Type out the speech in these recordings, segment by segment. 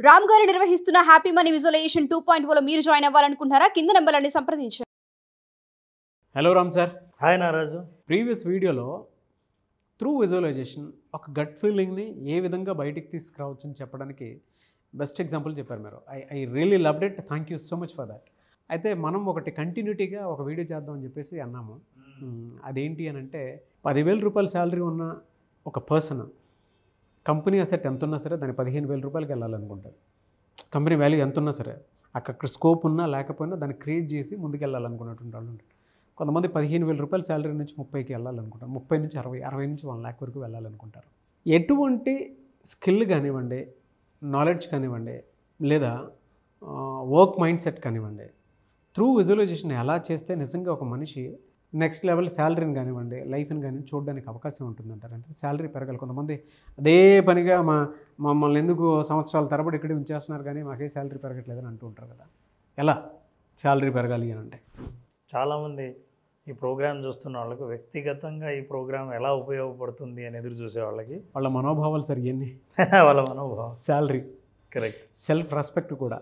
రామ్ గారు నిర్వహిస్తున్న happy money visualisation 2.0 మీరు జాయిన్ అవ్వాలనుకుంటున్నారా? కింద నంబర్లని సంప్రదించండి. Hello Ram sir. హాయ్ నారాజు. ప్రీవియస్ వీడియోలో త్రూ విజువలైజేషన్ ఒక గట్ ఫీలింగ్ని ఏ విధంగా బయటికి తీసుకురావచ్చు అని చెప్పడానికి బెస్ట్ ఎగ్జాంపుల్ చెప్పారు మీరు. I really loved it. Thank you so much for that. అయితే మనం ఒకటి కంటిన్యూటీగా ఒక వీడియో చేద్దామని చెప్పేసి అన్నాము. అదేంటి అని అంటే 10,000 రూపాయల శాలరీ ఉన్న ఒక పర్సన్ కంపెనీ అసెట్ ఎంత ఉన్నా సరే దాన్ని 15,000 రూపాయలకి వెళ్ళాలనుకుంటారు. కంపెనీ వాల్యూ ఎంత ఉన్నా సరే అక్కడ స్కోప్ ఉన్నా లేకపోయినా దాన్ని క్రియేట్ చేసి ముందుకు వెళ్ళాలనుకున్నటువంటి వాళ్ళు ఉంటారు. కొంతమంది 15,000 రూపాయల శాలరీ నుంచి 30కి వెళ్ళాలనుకుంటారు. 30 నుంచి 60, 60 నుంచి 1 lakh వరకు వెళ్ళాలనుకుంటారు. ఎటువంటి స్కిల్ కానివ్వండి, నాలెడ్జ్ కానివ్వండి, లేదా వర్క్ మైండ్ సెట్ కానివ్వండి, త్రూ విజువలైజేషన్ ఎలా చేస్తే నిజంగా ఒక మనిషి నెక్స్ట్ లెవెల్ శాలరీని కానివ్వండి, లైఫ్ని కానీ చూడడానికి అవకాశం ఉంటుందంటారు. అంటే శాలరీ పెరగాలి. కొంతమంది అదే పనిగా మమ్మల్ని ఎందుకు సంవత్సరాల తరబడి ఇక్కడే ఉంచేస్తున్నారు కానీ మాకే శాలరీ పెరగట్లేదని అంటూ ఉంటారు కదా. ఎలా శాలరీ పెరగాలి అని అంటే చాలామంది ఈ ప్రోగ్రామ్ చూస్తున్న వాళ్ళకు వ్యక్తిగతంగా ఈ ప్రోగ్రాం ఎలా ఉపయోగపడుతుంది అని ఎదురు చూసే వాళ్ళకి వాళ్ళ మనోభావాలు సరిగ్గా వాళ్ళ మనోభావం, శాలరీ, కరెక్ట్, సెల్ఫ్ రెస్పెక్ట్ కూడా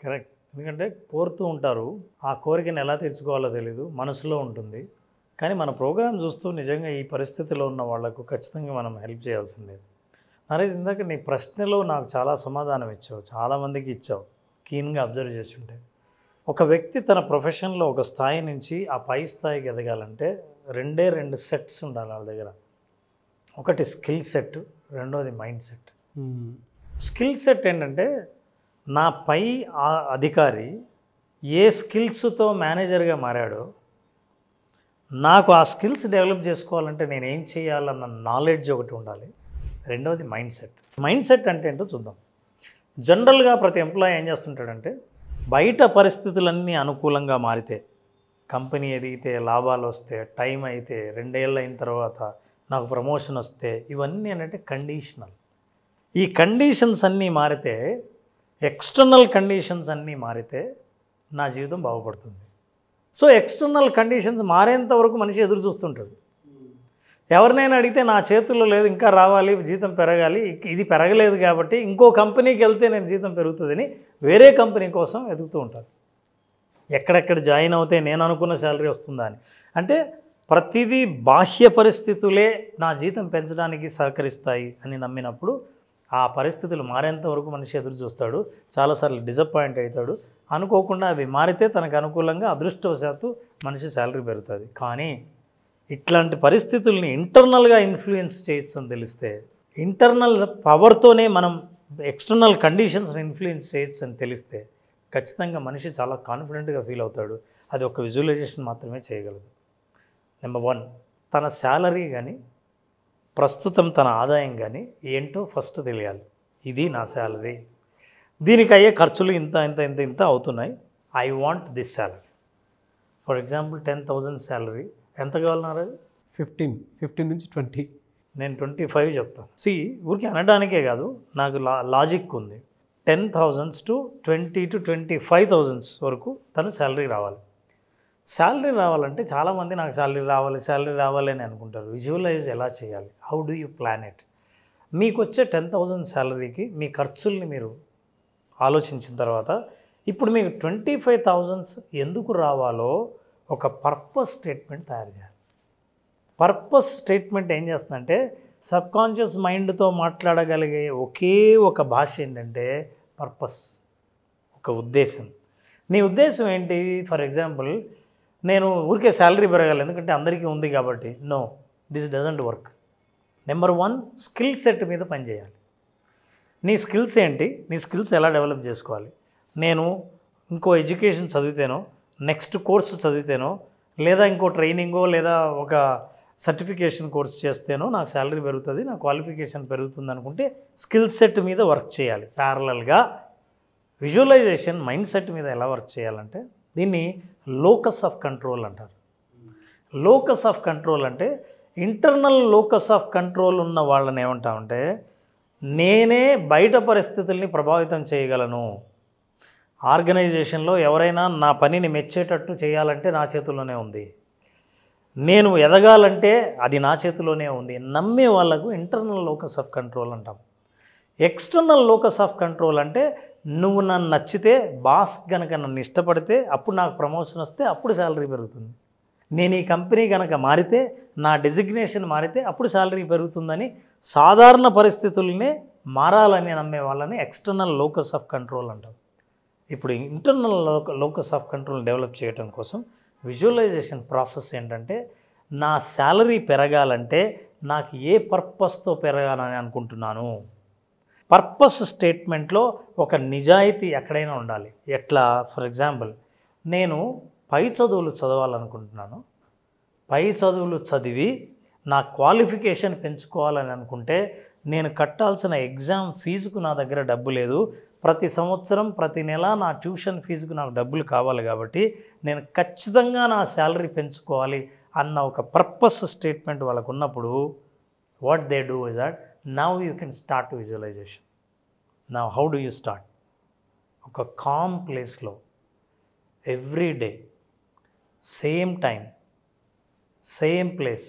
కరెక్ట్. ఎందుకంటే కోరుతూ ఉంటారు, ఆ కోరికను ఎలా తీర్చుకోవాలో తెలీదు, మనసులో ఉంటుంది. కానీ మన ప్రోగ్రాం చూస్తూ నిజంగా ఈ పరిస్థితిలో ఉన్న వాళ్లకు ఖచ్చితంగా మనం హెల్ప్ చేయాల్సిందే. నరేష్, ఇందాక నీ ప్రశ్నలో నాకు చాలా సమాధానం ఇచ్చావు, చాలామందికి ఇచ్చావు, కీన్గా అబ్జర్వ్ చేస్తుంటే. ఒక వ్యక్తి తన ప్రొఫెషన్లో ఒక స్థాయి నుంచి ఆ పై స్థాయికి ఎదగాలంటే రెండు సెట్స్ ఉండాలి వాళ్ళ దగ్గర. ఒకటి స్కిల్ సెట్, రెండోది మైండ్ సెట్. స్కిల్ సెట్ ఏంటంటే నా పై అధికారి ఏ స్కిల్స్తో మేనేజర్గా మారాడో నాకు ఆ స్కిల్స్ డెవలప్ చేసుకోవాలంటే నేను ఏం చేయాలన్న నాలెడ్జ్ ఒకటి ఉండాలి. రెండవది మైండ్ సెట్. మైండ్ సెట్ అంటే ఏంటో చూద్దాం. జనరల్గా ప్రతి ఎంప్లాయీ ఏం చేస్తుంటాడంటే బయట పరిస్థితులన్నీ అనుకూలంగా మారితే, కంపెనీ ఎదిగితే, లాభాలు వస్తే, టైం అయితే, 2 ఏళ్ళు అయిన తర్వాత నాకు ప్రమోషన్ వస్తే, ఇవన్నీ ఏంటంటే కండిషనల్. ఈ కండిషన్స్ అన్నీ మారితే, ఎక్స్టర్నల్ కండిషన్స్ అన్నీ మారితే నా జీవితం బాగుపడుతుంది. సో ఎక్స్టర్నల్ కండిషన్స్ మారేంత వరకు మనిషి ఎదురు చూస్తుంటాడు. ఎవరినైనా అడిగితే నా చేతుల్లో లేదు, ఇంకా రావాలి, జీతం పెరగాలి, ఇది పెరగలేదు కాబట్టి ఇంకో కంపెనీకి వెళ్తే నేను జీతం పెరుగుతుందని వేరే కంపెనీ కోసం ఎదుగుతూ ఉంటారు. ఎక్కడెక్కడ జాయిన్ అవుతే నేను అనుకున్న శాలరీ వస్తుందా అని. అంటే ప్రతిదీ బాహ్య పరిస్థితులే నా జీతం పెంచడానికి సహకరిస్తాయి అని నమ్మినప్పుడు ఆ పరిస్థితులు మారేంత వరకు మనిషి ఎదురు చూస్తాడు. చాలాసార్లు డిసప్పాయింట్ అవుతాడు. అనుకోకుండా అవి మారితే తనకు అనుకూలంగా అదృష్టవశాత్తు మనిషి శాలరీ పెరుగుతుంది. కానీ ఇట్లాంటి పరిస్థితుల్ని ఇంటర్నల్గా ఇన్ఫ్లుయెన్స్ చేయొచ్చు అని తెలిస్తే, ఇంటర్నల్ పవర్తోనే మనం ఎక్స్టర్నల్ కండిషన్స్ని ఇన్ఫ్లుయెన్స్ చేయొచ్చు అని తెలిస్తే ఖచ్చితంగా మనిషి చాలా కాన్ఫిడెంట్గా ఫీల్ అవుతాడు. అది ఒక విజువలైజేషన్ మాత్రమే చేయగలదు. నెంబర్ 1, తన శాలరీ కానీ ప్రస్తుతం తన ఆదాయం కానీ ఏంటో ఫస్ట్ తెలియాలి. ఇది నా శాలరీ, దీనికి అయ్యే ఖర్చులు ఇంత ఇంత ఇంత ఇంత అవుతున్నాయి, I want this salary. For example 10,000 salary ఎంత కావాలన్నారు? 15 నుంచి 20. నేను 25 చెప్తాను. ఊరికి అనడానికే కాదు, నాకు లాజిక్ ఉంది. 10,000 to 20 to 25,000 వరకు తను శాలరీ రావాలి. శాలరీ రావాలంటే చాలామంది నాకు శాలరీ రావాలి అని అనుకుంటారు. విజువలైజ్ ఎలా చేయాలి? How do you plan it? మీకు వచ్చే 10,000 శాలరీకి మీ ఖర్చుల్ని మీరు ఆలోచించిన తర్వాత ఇప్పుడు మీకు 25,000 ఎందుకు రావాలో ఒక పర్పస్ స్టేట్మెంట్ తయారు చేయాలి. పర్పస్ స్టేట్మెంట్ ఏం చేస్తుందంటే సబ్కాన్షియస్ మైండ్తో మాట్లాడగలిగే ఒకే ఒక భాష ఏంటంటే పర్పస్, ఒక ఉద్దేశం. నీ ఉద్దేశం ఏంటి? ఫర్ ఎగ్జాంపుల్, నేను ఊరికే శాలరీ పెరగాలి ఎందుకంటే అందరికీ ఉంది కాబట్టి. No, this doesn't work. Number 1, skill set మీద పనిచేయాలి. నీ స్కిల్స్ ఏంటి? నీ స్కిల్స్ ఎలా డెవలప్ చేసుకోవాలి? నేను ఇంకో ఎడ్యుకేషన్ చదివితేనో, నెక్స్ట్ కోర్సు చదివితేనో, లేదా ఇంకో ట్రైనింగో లేదా ఒక సర్టిఫికేషన్ కోర్స్ చేస్తేనో నాకు శాలరీ పెరుగుతుంది, నా క్వాలిఫికేషన్ పెరుగుతుంది అనుకుంటే స్కిల్ సెట్ మీద వర్క్ చేయాలి. ప్యారలల్గా విజువలైజేషన్ మైండ్ సెట్ మీద ఎలా వర్క్ చేయాలంటే దీన్ని లోకస్ ఆఫ్ కంట్రోల్ అంటారు. లోకస్ ఆఫ్ కంట్రోల్ అంటే ఇంటర్నల్ లోకస్ ఆఫ్ కంట్రోల్ ఉన్న వాళ్ళని ఏమంటామంటే నేనే బయట పరిస్థితుల్ని ప్రభావితం చేయగలను. ఆర్గనైజేషన్లో ఎవరైనా నా పనిని మెచ్చేటట్టు చేయాలంటే నా చేతుల్లోనే ఉంది, నేను ఎదగాలంటే అది నా చేతిలోనే ఉంది నమ్మే వాళ్ళకు ఇంటర్నల్ లోకస్ ఆఫ్ కంట్రోల్ అంటాం. ఎక్స్టర్నల్ లోకస్ ఆఫ్ కంట్రోల్ అంటే నువ్వు నన్ను నచ్చితే, బాస్ కనుక నన్ను ఇష్టపడితే అప్పుడు నాకు ప్రమోషన్ వస్తే అప్పుడు శాలరీ పెరుగుతుంది. నేను ఈ కంపెనీ కనుక మారితే, నా డెసిగ్నేషన్ మారితే అప్పుడు శాలరీ పెరుగుతుందని సాధారణ పరిస్థితులనే మారాలని నమ్మే వాళ్ళని ఎక్స్టర్నల్ లోకస్ ఆఫ్ కంట్రోల్ అంటారు. ఇప్పుడు internal locus of control develop చేయడం కోసం విజువలైజేషన్ ప్రాసెస్ ఏంటంటే, నా శాలరీ పెరగాలంటే నాకు ఏ పర్పస్తో పెరగాలని అనుకుంటున్నాను. పర్పస్ స్టేట్మెంట్లో ఒక నిజాయితీ ఎక్కడైనా ఉండాలి. ఎట్లా? ఫర్ ఎగ్జాంపుల్, నేను పై చదువులు చదవాలనుకుంటున్నాను. పై చదువులు చదివి నా క్వాలిఫికేషన్ పెంచుకోవాలని అనుకుంటే నేను కట్టాల్సిన ఎగ్జామ్ ఫీజుకు నా దగ్గర డబ్బు లేదు. ప్రతి సంవత్సరం ప్రతి నెల నా ట్యూషన్ ఫీజుకు నాకు డబ్బులు కావాలి. కాబట్టి నేను ఖచ్చితంగా నా శాలరీ పెంచుకోవాలి అన్న ఒక పర్పస్ స్టేట్మెంట్ వాళ్ళకు ఉన్నప్పుడు what they do is that now you can start visualization. Now how do you start? ఒక కామ్ ప్లేస్లో every day same time same place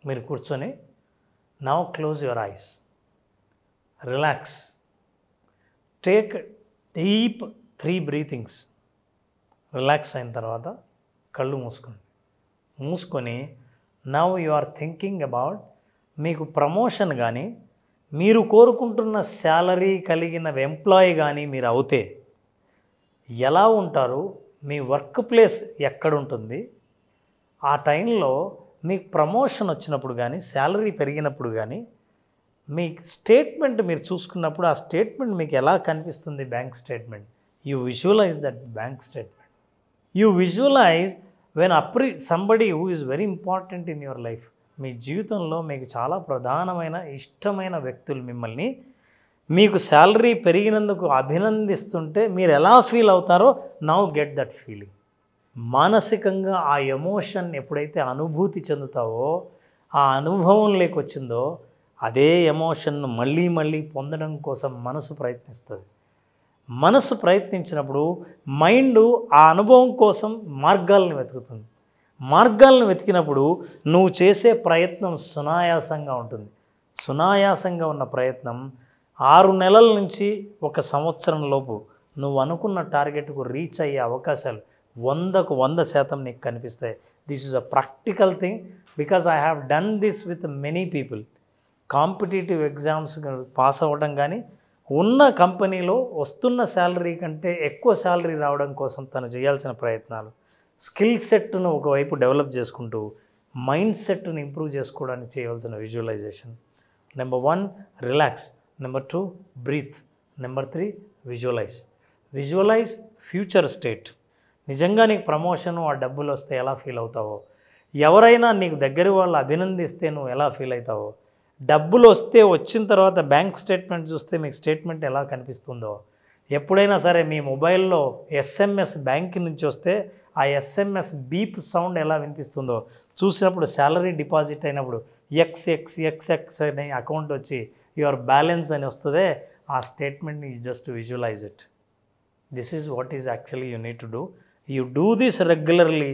మీరు కూర్చొని now close your eyes, relax, take deep 3 breathings. Relax అయిన తర్వాత కళ్ళు మూసుకొని now you are thinking about మీకు promotion కానీ మీరు కోరుకుంటున్న శాలరీ కలిగిన ఎంప్లాయీ కానీ మీరు అవుతే ఎలా ఉంటారు, మీ వర్క్ ప్లేస్ ఎక్కడుంటుంది, ఆ టైంలో మీకు ప్రమోషన్ వచ్చినప్పుడు కానీ శాలరీ పెరిగినప్పుడు కానీ మీ స్టేట్మెంట్ మీరు చూసుకున్నప్పుడు ఆ స్టేట్మెంట్ మీకు ఎలా కనిపిస్తుంది? Bank statement. You visualise that bank statement. You visualise when somebody who is very important in your life. మీ జీవితంలో మీకు చాలా ప్రధానమైన ఇష్టమైన వ్యక్తులు మిమ్మల్ని మీకు శాలరీ పెరిగినందుకు అభినందిస్తుంటే మీరు ఎలా ఫీల్ అవుతారో నౌ గెట్ దట్ ఫీలింగ్. మానసికంగా ఆ ఎమోషన్ ఎప్పుడైతే అనుభూతి చెందుతావో, ఆ అనుభవం లేకొచ్చిందో అదే ఎమోషన్ను మళ్ళీ మళ్ళీ పొందడం కోసం మనసు ప్రయత్నిస్తుంది. మనసు ప్రయత్నించినప్పుడు మైండ్ ఆ అనుభవం కోసం మార్గాలను వెతుకుతుంది. మార్గాలను వెతికినప్పుడు నువ్వు చేసే ప్రయత్నం సునాయాసంగా ఉంటుంది. సునాయాసంగా ఉన్న ప్రయత్నం 6 నెలల నుంచి 1 సంవత్సరం లోపు నువ్వు అనుకున్న టార్గెట్కు రీచ్ అయ్యే అవకాశాలు 100కు 100% నీకు కనిపిస్తాయి. This is a practical thing because I have done this with many people. Competitive exams pass అవ్వడం కానీ, ఉన్న కంపెనీలో వస్తున్న శాలరీ కంటే ఎక్కువ శాలరీ రావడం కోసం తను చేయాల్సిన ప్రయత్నాలు, స్కిల్ సెట్ను ఒకవైపు డెవలప్ చేసుకుంటూ మైండ్ సెట్ను ఇంప్రూవ్ చేసుకోవడానికి చేయవలసిన visualization. Number 1 relax, number 2 breathe, number 3 visualize. Visualize future state. నిజంగా నీకు ప్రమోషను ఆ డబ్బులు వస్తే ఎలా ఫీల్ అవుతావో, ఎవరైనా నీకు దగ్గర వాళ్ళు అభినందిస్తే నువ్వు ఎలా ఫీల్ అవుతావో, డబ్బులు వస్తే వచ్చిన తర్వాత బ్యాంక్ స్టేట్మెంట్ చూస్తే మీకు స్టేట్మెంట్ ఎలా కనిపిస్తుందో, ఎప్పుడైనా సరే మీ మొబైల్లో SMS బ్యాంక్ నుంచి వస్తే ఆ SMS బీప్ సౌండ్ ఎలా వినిపిస్తుందో చూసినప్పుడు, శాలరీ డిపాజిట్ అయినప్పుడు XXXX అనే అకౌంట్ వచ్చి యువర్ బ్యాలెన్స్ అని వస్తుందే, ఆ స్టేట్మెంట్ని just visualise it. This is what is actually you need to do. You do this regularly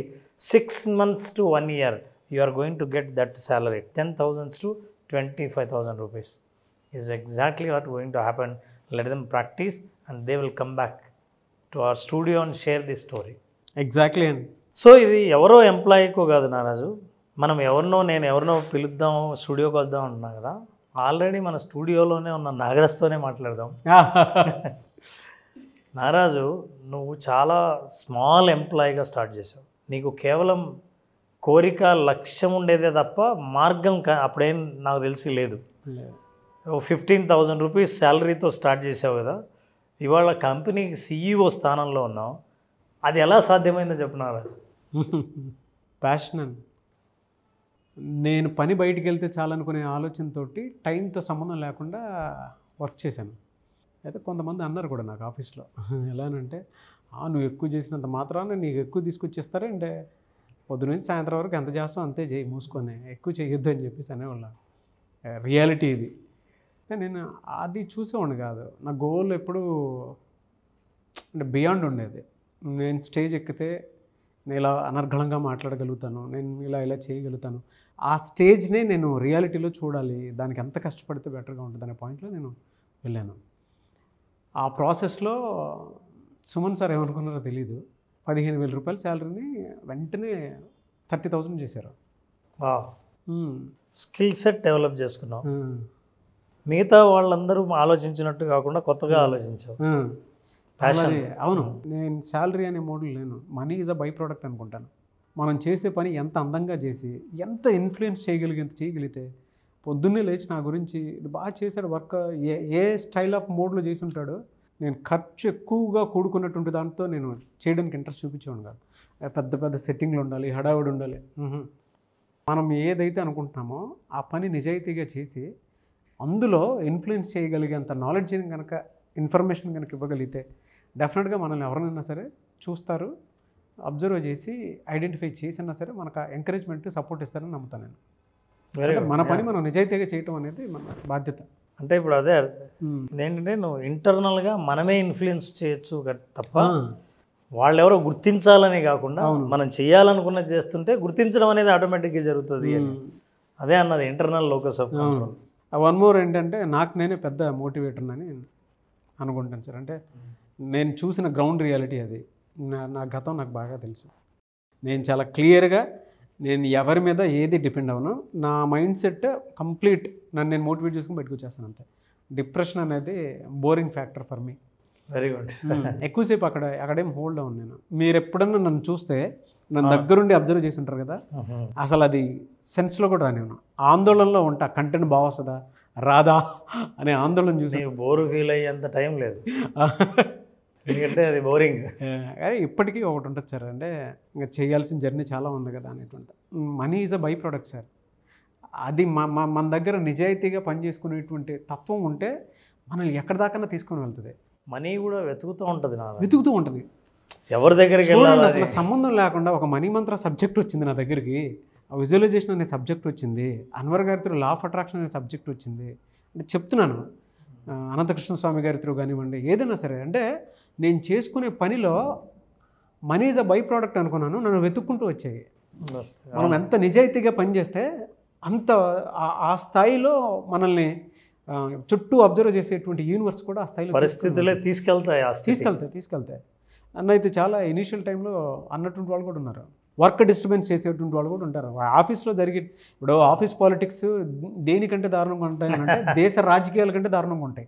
6 months to 1 year, you are going to get that salary 10,000 to 25,000 rupees is exactly what going to happen. Let them practice and they will come back to our studio and share this story. Exactly అండి. So ఇది ఎవరో ఎంప్లాయీకో కాదు నారాజు, మనం నేను ఎవరినో పిలుద్దాం స్టూడియోకి వద్దాం అంటున్నాం కదా, ఆల్రెడీ మన స్టూడియోలోనే ఉన్న నాగరాజ్తోనే మాట్లాడదాం. నారాజు, నువ్వు చాలా స్మాల్ ఎంప్లాయీగా స్టార్ట్ చేసావు. నీకు కేవలం కోరిక లక్ష్యం ఉండేదే తప్ప మార్గం అప్పుడేం నాకు తెలిసి లేదు. 15,000 రూపీస్ శాలరీతో స్టార్ట్ చేసావు కదా, ఇవాళ కంపెనీకి CEO స్థానంలో ఉన్నావు. అది ఎలా సాధ్యమైందో చెప్పు నారాజు. ప్యాషన్ అండి. నేను పని బయటికి వెళ్తే చాలనుకునే ఆలోచనతోటి టైంతో సంబంధం లేకుండా వర్క్ చేశాను. అయితే కొంతమంది అన్నారు కూడా నాకు ఆఫీస్లో, ఎలానంటే నువ్వు ఎక్కువ చేసినంత మాత్రాన నీకు ఎక్కువ తీసుకొచ్చేస్తారంటే పొద్దు నుంచి సాయంత్రం వరకు ఎంత చేస్తావు అంతే చేయి, మూసుకొని ఎక్కువ చేయొద్దు అని చెప్పేసి అనేవాళ్ళ. రియాలిటీ ఇది. నేను అది చూసేవాడిని కాదు. నా గోల్ ఎప్పుడు అంటే బియాండ్ ఉండేది. నేను స్టేజ్ ఎక్కితే నేను ఇలా అనర్గళంగా మాట్లాడగలుగుతాను, నేను ఇలా చేయగలుగుతాను. ఆ స్టేజ్నే నేను రియాలిటీలో చూడాలి, దానికి ఎంత కష్టపడితే బెటర్గా ఉంటుంది అనే పాయింట్లో నేను వెళ్ళాను. ఆ ప్రాసెస్లో సుమన్ సార్ ఏమనుకున్నారో తెలీదు, 15,000 రూపాయల శాలరీని వెంటనే 30,000 చేశారు. స్కిల్ సెట్ డెవలప్ చేసుకున్నావు. మిగతా వాళ్ళందరూ ఆలోచించినట్టు కాకుండా కొత్తగా ఆలోచించావు. అలాగే అవును, నేను శాలరీ అనే మోడల్ లేను. Money is a by product అనుకుంటాను. మనం చేసే పని ఎంత అందంగా చేసి ఎంత ఇన్ఫ్లుయెన్స్ చేయగలిగితే, పొద్దున్నే లేచి నా గురించి బాగా చేశాడు వర్క్, ఏ స్టైల్ ఆఫ్ మోడ్లో చేసి ఉంటాడో, నేను ఖర్చు ఎక్కువగా కూడుకున్నటువంటి దాంతో నేను చేయడానికి ఇంట్రెస్ట్ చూపించేవాడు కాదు. పెద్ద పెద్ద సెట్టింగ్లు ఉండాలి, హడావుడి ఉండాలి. మనం ఏదైతే అనుకుంటున్నామో ఆ పని నిజాయితీగా చేసి అందులో ఇన్ఫ్లుయెన్స్ చేయగలిగేంత నాలెడ్జ్ని కనుక, ఇన్ఫర్మేషన్ కనుక ఇవ్వగలిగితే డెఫినెట్గా మనల్ని ఎవరినైనా సరే చూస్తారు, అబ్జర్వ్ చేసి ఐడెంటిఫై చేసినా సరే మనకు ఎంకరేజ్మెంట్, సపోర్ట్ ఇస్తారని నమ్ముతాను నేను. మన పని మనం నిజాయితీగా చేయటం అనేది మన బాధ్యత. అంటే ఇప్పుడు అదే ఇదేంటంటే నువ్వు ఇంటర్నల్గా మనమే ఇన్ఫ్లుయెన్స్ చేయొచ్చు తప్ప వాళ్ళెవరో గుర్తించాలని కాకుండా మనం చేయాలనుకున్నది చేస్తుంటే గుర్తించడం అనేది ఆటోమేటిక్గా జరుగుతుంది అని అదే అన్నది internal locus of control. One more ఏంటంటే నాకు నేనే పెద్ద మోటివేటర్ అని అనుకుంటాను సార్. అంటే నేను చూసిన గ్రౌండ్ రియాలిటీ అది. నా గతం నాకు బాగా తెలుసు. నేను చాలా క్లియర్గా నేను ఎవరి మీద ఏది డిపెండ్ అవ్వను. నా మైండ్ సెట్ కంప్లీట్ నన్ను నేను మోటివేట్ చేసుకుని బయటకు వచ్చేస్తాను అంతే. డిప్రెషన్ అనేది boring factor for me. Very good. ఎక్కువసేపు అక్కడేం హోల్డ్ అవ్వను నేను. మీరు ఎప్పుడన్నా నన్ను చూస్తే నన్ను దగ్గరుండి అబ్జర్వ్ చేసి ఉంటారు కదా, అసలు అది సెన్స్లో కూడా రానివ్వను. ఆందోళనలో ఉంటా, కంటెంట్ బాగా వస్తుందా రాదా అనే ఆందోళన చూసి. బోరు ఫీల్ అయ్యేంత టైం లేదు, ఎందుకంటే అది బోరింగ్. కానీ ఇప్పటికీ ఒకటి ఉంటుంది సార్, అంటే ఇంకా చేయాల్సిన జర్నీ చాలా ఉంది కదా అనేటువంటి. Money is a by product sir. అది మన దగ్గర నిజాయితీగా పనిచేసుకునేటువంటి తత్వం ఉంటే మనల్ని ఎక్కడి దాకా తీసుకొని వెళ్తుంది. మనీ కూడా వెతుకుతూ ఉంటుంది, వెతుకుతూ ఉంటుంది. ఎవరి దగ్గరికి వెళ్ళాలి అసలు సంబంధం లేకుండా ఒక మనీ మంత్ర సబ్జెక్ట్ వచ్చింది నా దగ్గరికి, విజువలైజేషన్ అనే సబ్జెక్ట్ వచ్చింది, అన్వర్ గారి త్రూ లా ఆఫ్ అట్రాక్షన్ అనే సబ్జెక్ట్ వచ్చింది. అంటే చెప్తున్నాను, అనంతకృష్ణ స్వామి గారి త్రూ కానివ్వండి, ఏదైనా సరే. అంటే నేను చేసుకునే పనిలో money is a by product అనుకున్నాను, నన్ను వెతుక్కుంటూ వచ్చాయి. మనం ఎంత నిజాయితీగా పనిచేస్తే అంత ఆ స్థాయిలో మనల్ని చుట్టూ అబ్జర్వ్ చేసేటువంటి యూనివర్స్ కూడా ఆ స్థాయిలో పరిస్థితులే తీసుకెళ్తాయి. అన్నైతే చాలా ఇనీషియల్ టైంలో అన్నటువంటి వాళ్ళు కూడా ఉన్నారు. వర్క్ డిస్టర్బెన్స్ చేసేటువంటి వాళ్ళు కూడా ఉంటారు. ఆఫీస్లో ఇప్పుడు ఆఫీస్ పాలిటిక్స్ దేనికంటే దారుణంగా ఉంటాయంటే దేశ రాజకీయాల కంటే దారుణంగా ఉంటాయి.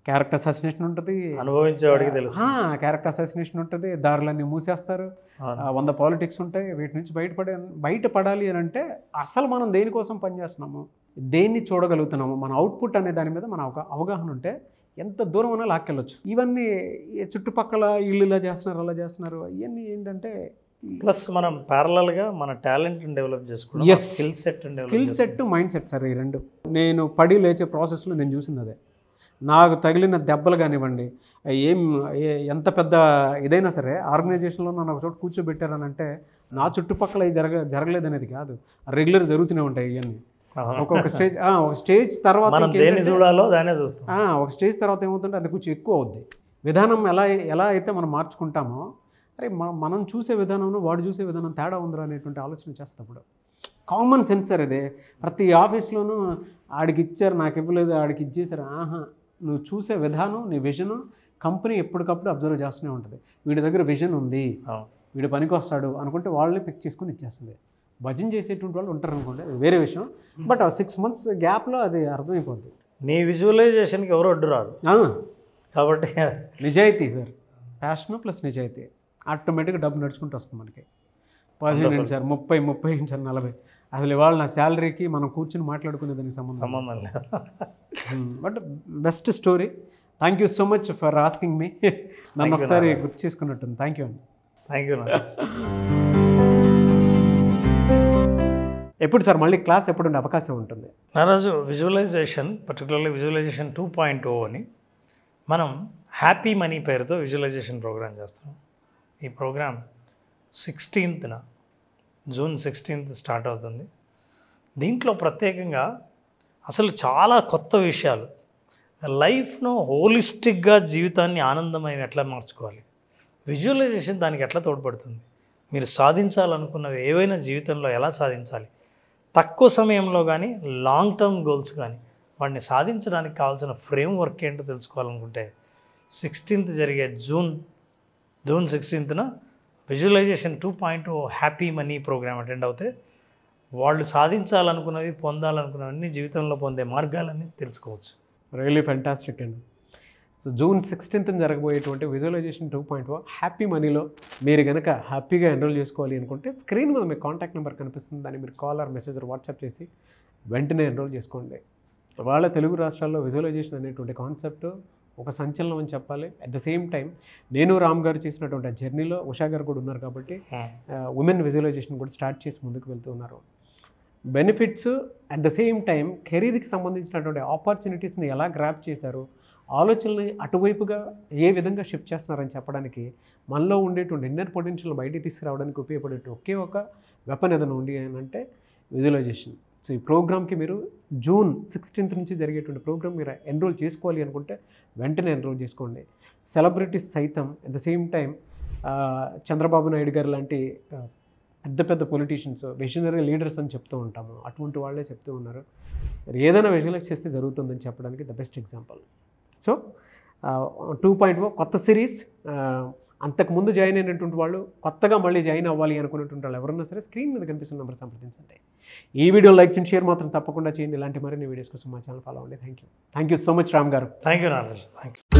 క్యారెక్టర్ అసాసినేషన్ ఉంటుంది, అనుభవించేవాడికి తెలుసు. క్యారెక్టర్ అసాసినేషన్ ఉంటుంది, దారులన్నీ మూసేస్తారు, 100 పాలిటిక్స్ ఉంటాయి. వీటి నుంచి బయటపడాలి అని అంటే అసలు మనం దేనికోసం పనిచేస్తున్నాము, దేన్ని చూడగలుగుతున్నాము, మన అవుట్పుట్ అనే దాని మీద మన అవగాహన ఉంటే ఎంత దూరం అయినా లాక్కెళ్ళొచ్చు. ఇవన్నీ చుట్టుపక్కల వీళ్ళు ఇలా చేస్తున్నారు అలా చేస్తున్నారు, ఇవన్నీ ఏంటంటే ప్లస్ మనం ప్యారలల్గా మన టాలెంట్ని డెవలప్ చేసుకోవడం, skill set mind set sir. ఈ రెండు నేను పడి లేచే ప్రాసెస్లో నేను చూసింది అదే. నాకు తగిలిన దెబ్బలు కానివ్వండి, ఎంత పెద్ద ఇదైనా సరే ఆర్గనైజేషన్లో నన్ను ఒక చోట కూర్చోబెట్టారనంటే నా చుట్టుపక్కల జరగలేదు అనేది కాదు, రెగ్యులర్ జరుగుతూనే ఉంటాయి ఇవన్నీ. ఒక స్టేజ్ తర్వాత చూడాలో దానే చూస్తాం. ఒక స్టేజ్ తర్వాత ఏమవుతుంటే అది కొంచెం ఎక్కువ అవుద్ది. విధానం ఎలా అయితే మనం మార్చుకుంటామో, అరే మనం చూసే విధానం వాడు చూసే విధానం తేడా ఉందిరా అనేటువంటి ఆలోచన చేస్తప్పుడు కామన్ సెన్స్ సార్ ఇది. ప్రతి ఆఫీస్లోనూ ఆడికి ఇచ్చారు నాకు ఇవ్వలేదు, ఆడికి ఇచ్చేసారు. నువ్వు చూసే విధానం, నీ విజన్ కంపెనీ ఎప్పటికప్పుడు అబ్జర్వ్ చేస్తూనే ఉంటుంది. వీడి దగ్గర విజన్ ఉంది, వీడి పనికి వస్తాడు అనుకుంటే వాళ్ళని పిక్ చేసుకుని ఇచ్చేస్తుంది. భజన చేసేటువంటి వాళ్ళు ఉంటారు అనుకోండి, వేరే విషయం. బట్ 6 months గ్యాప్లో అది అర్థమైపోద్ది. నీ విజువలైజేషన్కి ఎవరు అడ్డు రాదు కాబట్టి నిజాయితీ సార్, ప్యాషన్ ప్లస్ నిజాయితీ, ఆటోమేటిక్గా డబ్బు నడుచుకుంటూ వస్తుంది మనకి. 15 నిమిషాలు 30 నిమిషాలు 40. అసలు ఇవాళ నా శాలరీకి మనం కూర్చుని మాట్లాడుకునేదానికి సంబంధం లేదు. But best story. Thank you so much for asking me. నన్ను ఒకసారి గుర్తు చేసుకున్నట్టుంది. Thank you. ఎప్పుడు సార్ మళ్ళీ క్లాస్ ఎప్పుడు ఉండే అవకాశం ఉంటుంది? నారాజు, విజువలైజేషన్, పర్టికులర్లీ విజువలైజేషన్ 2.0 అని మనం హ్యాపీ మనీ పేరుతో విజువలైజేషన్ ప్రోగ్రామ్ చేస్తున్నాం. ఈ programme 16th June 16th start అవుతుంది. దీంట్లో ప్రత్యేకంగా అసలు చాలా కొత్త విషయాలు, లైఫ్ను హోలిస్టిక్గా జీవితాన్ని ఆనందమయం ఎట్లా మార్చుకోవాలి, విజువలైజేషన్ దానికి ఎట్లా తోడ్పడుతుంది, మీరు సాధించాలనుకున్నవి ఏవైనా జీవితంలో ఎలా సాధించాలి, తక్కువ సమయంలో కానీ లాంగ్ టర్మ్ గోల్స్ కానీ వాడిని సాధించడానికి కావాల్సిన ఫ్రేమ్ వర్క్ ఏంటో తెలుసుకోవాలనుకుంటే 16th జరిగే June 16th visualisation 2.0 happy money programme attend అవుతే వాళ్ళు సాధించాలనుకున్నవి పొందాలనుకున్నవన్నీ జీవితంలో పొందే మార్గాలన్నీ తెలుసుకోవచ్చు. రియలీ ఫెంటాస్టిక్ అండి. సో జూన్ 16th జరగబోయేటువంటి విజువలైజేషన్ 2.0 హ్యాపీ మనీలో మీరు కనుక హ్యాపీగా ఎన్రోల్ చేసుకోవాలి అనుకుంటే స్క్రీన్ మీద మీకు కాంటాక్ట్ నెంబర్ కనిపిస్తుంది, దాన్ని మీరు కాల్ ఆర్ మెసేజ్ వాట్సాప్ చేసి వెంటనే ఎన్రోల్ చేసుకోండి. వాళ్ళ తెలుగు రాష్ట్రాల్లో విజువలైజేషన్ అనేటువంటి కాన్సెప్ట్ ఒక సంచలనం అని చెప్పాలి. అట్ ద సేమ్ టైం నేను రామ్ గారు చేసినటువంటి జర్నీలో ఉషా గారు కూడా ఉన్నారు కాబట్టి ఉమెన్ విజువలైజేషన్ కూడా స్టార్ట్ చేసి ముందుకు వెళ్తూ ఉన్నారు. Benefits at the same time కెరీర్కి సంబంధించినటువంటి ఆపర్చునిటీస్ని ఎలా గ్రాప్ చేశారు, ఆలోచనల్ని అటువైపుగా ఏ విధంగా షిఫ్ట్ చేస్తున్నారని చెప్పడానికి మనలో ఉండేటువంటి ఇన్నర్ పొటెన్షియల్ బయటికి తీసుకురావడానికి ఉపయోగపడే ఒకే ఒక వెపన్ ఏదైనా ఉంది అని అంటే విజువలైజేషన్. సో ఈ ప్రోగ్రామ్కి మీరు జూన్ 16th నుంచి జరిగేటువంటి ప్రోగ్రామ్ మీరు ఎన్రోల్ చేసుకోవాలి అనుకుంటే వెంటనే ఎన్రోల్ చేసుకోండి. సెలబ్రిటీస్ సైతం at the same time Chandrababu Naidu గారు లాంటి పెద్ద పెద్ద పొలిటీషియన్స్ విజనరీ లీడర్స్ అని చెప్తూ ఉంటాము, అటువంటి వాళ్ళే చెప్తూ ఉన్నారు ఏదైనా విజువలైజ్ చేస్తే జరుగుతుందని చెప్పడానికి ద బెస్ట్ ఎగ్జాంపుల్. సో 2.0 కొత్త సిరీస్. అంతకుముందు జాయిన్ అయినటువంటి వాళ్ళు కొత్తగా మళ్ళీ జాయిన్ అవ్వాలి అనుకున్నటువంటి వాళ్ళు ఎవరన్నా సరే స్క్రీన్ మీద కనిపిస్తున్న నెంబర్ సంప్రదించండి. ఈ వీడియో లైక్ చేయండి, షేర్ మాత్రం తప్పకుండా చేయండి. ఇలాంటి మరిన్ని వీడియోస్ కోసం మా ఛానల్ ఫాలో అవ్వండి. Thank you so much Ram garu. Thank you Narayana. Thank you.